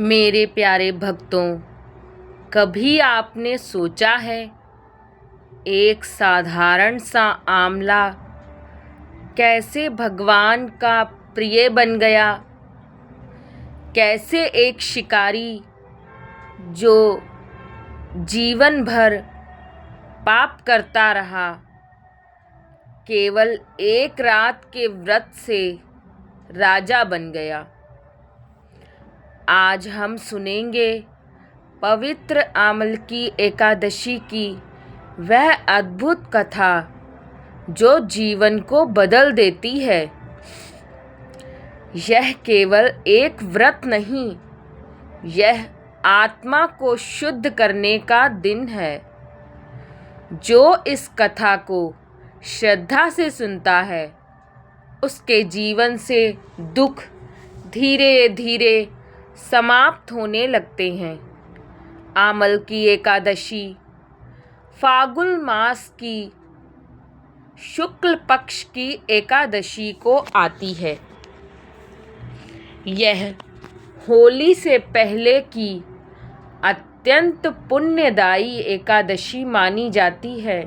मेरे प्यारे भक्तों, कभी आपने सोचा है एक साधारण सा आमला कैसे भगवान का प्रिय बन गया? कैसे एक शिकारी जो जीवन भर पाप करता रहा, केवल एक रात के व्रत से राजा बन गया। आज हम सुनेंगे पवित्र आमलकी एकादशी की वह अद्भुत कथा जो जीवन को बदल देती है। यह केवल एक व्रत नहीं, यह आत्मा को शुद्ध करने का दिन है। जो इस कथा को श्रद्धा से सुनता है, उसके जीवन से दुख धीरे धीरे समाप्त होने लगते हैं। आमलकी एकादशी फाल्गुन मास की शुक्ल पक्ष की एकादशी को आती है। यह होली से पहले की अत्यंत पुण्यदायी एकादशी मानी जाती है।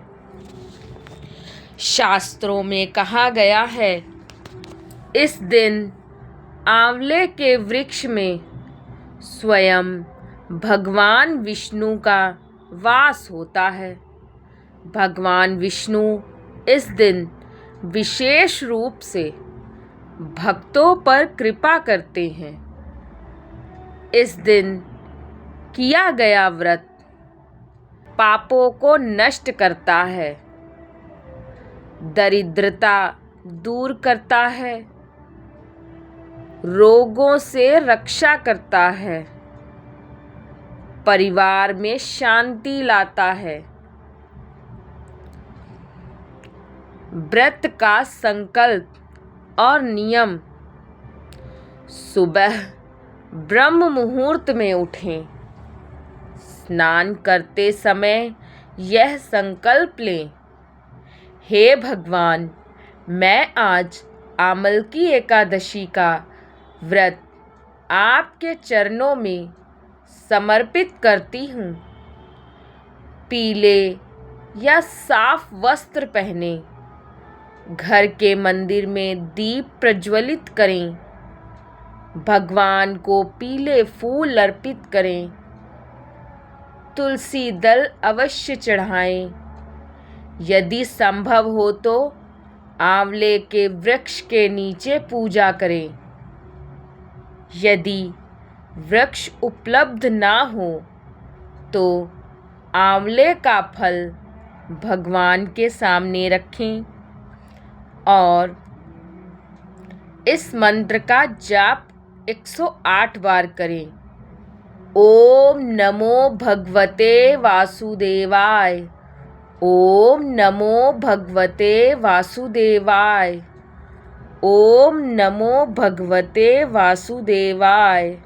शास्त्रों में कहा गया है, इस दिन आंवले के वृक्ष में स्वयं भगवान विष्णु का वास होता है। भगवान विष्णु इस दिन विशेष रूप से भक्तों पर कृपा करते हैं। इस दिन किया गया व्रत पापों को नष्ट करता है, दरिद्रता दूर करता है, रोगों से रक्षा करता है, परिवार में शांति लाता है। व्रत का संकल्प और नियम: सुबह ब्रह्म मुहूर्त में उठें। स्नान करते समय यह संकल्प लें, हे भगवान, मैं आज आमलकी एकादशी का व्रत आपके चरणों में समर्पित करती हूँ। पीले या साफ वस्त्र पहने, घर के मंदिर में दीप प्रज्वलित करें, भगवान को पीले फूल अर्पित करें, तुलसी दल अवश्य चढ़ाएं। यदि संभव हो तो आंवले के वृक्ष के नीचे पूजा करें। यदि वृक्ष उपलब्ध ना हो तो आंवले का फल भगवान के सामने रखें और इस मंत्र का जाप 108 बार करें। ओम नमो भगवते वासुदेवाय। ओम नमो भगवते वासुदेवाय। ओम नमो भगवते वासुदेवाय।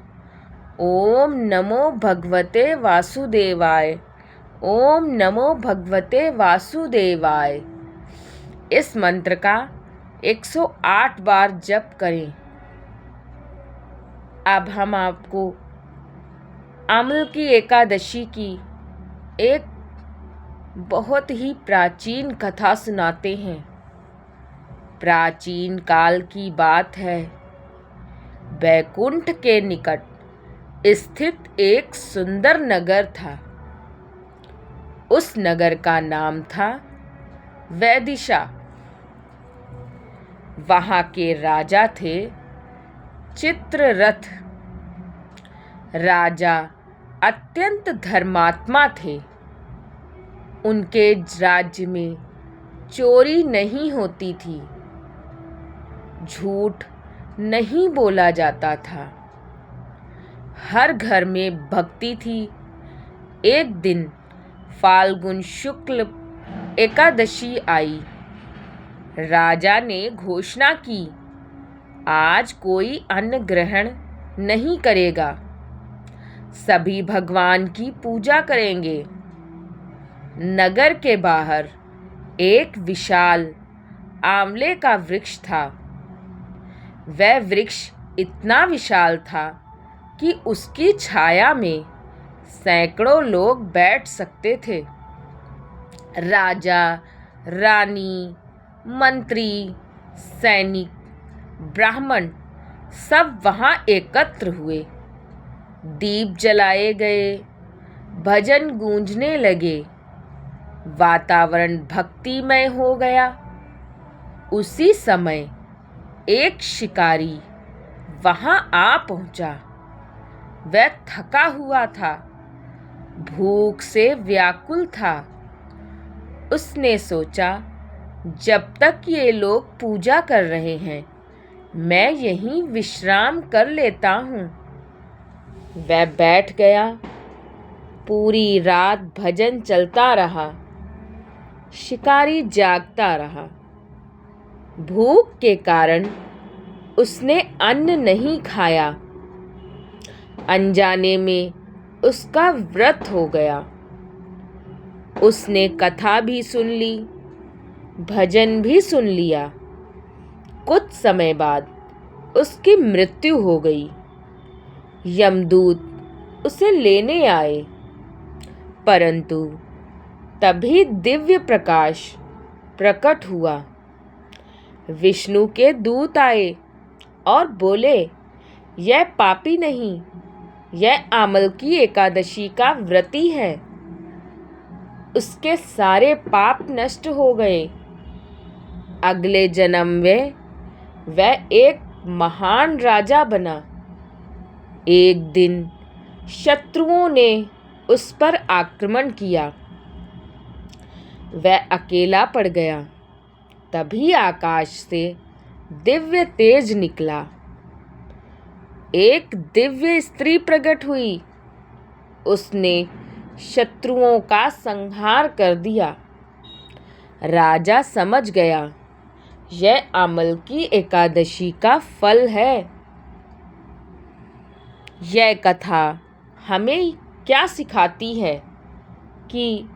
ओम नमो भगवते वासुदेवाय। ओम नमो भगवते वासुदेवाय। इस मंत्र का 108 बार जप करें। अब हम आपको आमलकी एकादशी की एक बहुत ही प्राचीन कथा सुनाते हैं। प्राचीन काल की बात है। बैकुंठ के निकट स्थित एक सुंदर नगर था। उस नगर का नाम था वैदिशा। वहाँ के राजा थे चित्ररथ। राजा अत्यंत धर्मात्मा थे। उनके राज्य में चोरी नहीं होती थी, झूठ नहीं बोला जाता था, हर घर में भक्ति थी। एक दिन फाल्गुन शुक्ल एकादशी आई। राजा ने घोषणा की, आज कोई अन्न ग्रहण नहीं करेगा, सभी भगवान की पूजा करेंगे। नगर के बाहर एक विशाल आंवले का वृक्ष था। वह वृक्ष इतना विशाल था कि उसकी छाया में सैकड़ों लोग बैठ सकते थे। राजा, रानी, मंत्री, सैनिक, ब्राह्मण सब वहाँ एकत्र हुए। दीप जलाए गए, भजन गूंजने लगे, वातावरण भक्तिमय हो गया। उसी समय एक शिकारी वहाँ आ पहुँचा। वह थका हुआ था, भूख से व्याकुल था। उसने सोचा, जब तक ये लोग पूजा कर रहे हैं, मैं यहीं विश्राम कर लेता हूँ। वह बैठ गया। पूरी रात भजन चलता रहा। शिकारी जागता रहा। भूख के कारण उसने अन्न नहीं खाया। अनजाने में उसका व्रत हो गया। उसने कथा भी सुन ली, भजन भी सुन लिया। कुछ समय बाद उसकी मृत्यु हो गई। यमदूत उसे लेने आए, परंतु तभी दिव्य प्रकाश प्रकट हुआ। विष्णु के दूत आए और बोले, यह पापी नहीं, यह आमलकी एकादशी का व्रती है। उसके सारे पाप नष्ट हो गए। अगले जन्म में वह एक महान राजा बना। एक दिन शत्रुओं ने उस पर आक्रमण किया। वह अकेला पड़ गया। तभी आकाश से दिव्य तेज निकला। एक दिव्य स्त्री प्रकट हुई। उसने शत्रुओं का संहार कर दिया। राजा समझ गया, यह आमलकी एकादशी का फल है। यह कथा हमें क्या सिखाती है कि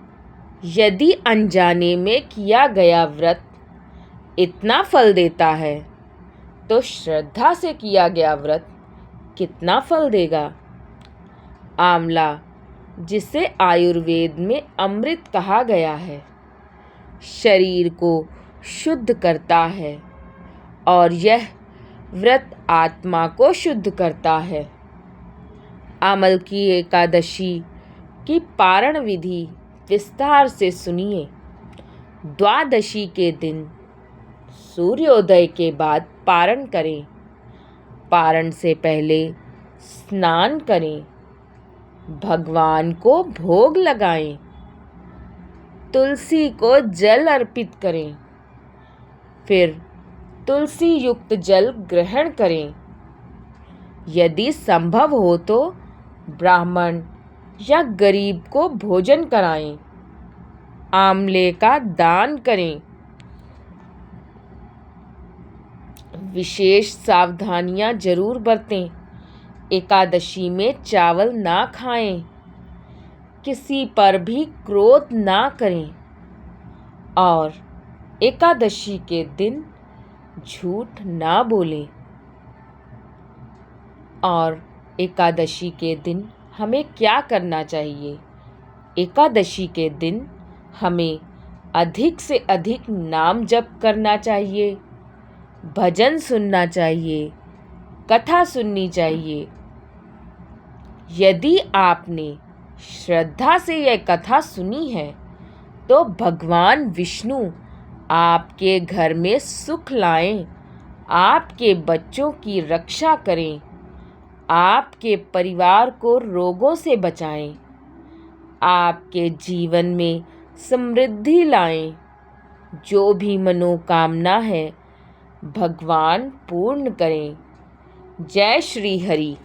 यदि अनजाने में किया गया व्रत इतना फल देता है, तो श्रद्धा से किया गया व्रत कितना फल देगा। आंवला, जिसे आयुर्वेद में अमृत कहा गया है, शरीर को शुद्ध करता है और यह व्रत आत्मा को शुद्ध करता है। आमलकी एकादशी की पारण विधि विस्तार से सुनिए। द्वादशी के दिन सूर्योदय के बाद पारण करें। पारण से पहले स्नान करें। भगवान को भोग लगाएं। तुलसी को जल अर्पित करें। फिर तुलसी युक्त जल ग्रहण करें। यदि संभव हो तो ब्राह्मण या गरीब को भोजन कराएं। आंवले का दान करें। विशेष सावधानियां जरूर बरतें। एकादशी में चावल ना खाएं। किसी पर भी क्रोध ना करें और एकादशी के दिन झूठ ना बोलें। और एकादशी के दिन हमें क्या करना चाहिए? एकादशी के दिन हमें अधिक से अधिक नाम जप करना चाहिए, भजन सुनना चाहिए, कथा सुननी चाहिए। यदि आपने श्रद्धा से यह कथा सुनी है, तो भगवान विष्णु आपके घर में सुख लाएं, आपके बच्चों की रक्षा करें, आपके परिवार को रोगों से बचाएं, आपके जीवन में समृद्धि लाएं। जो भी मनोकामना है, भगवान पूर्ण करें। जय श्री हरि।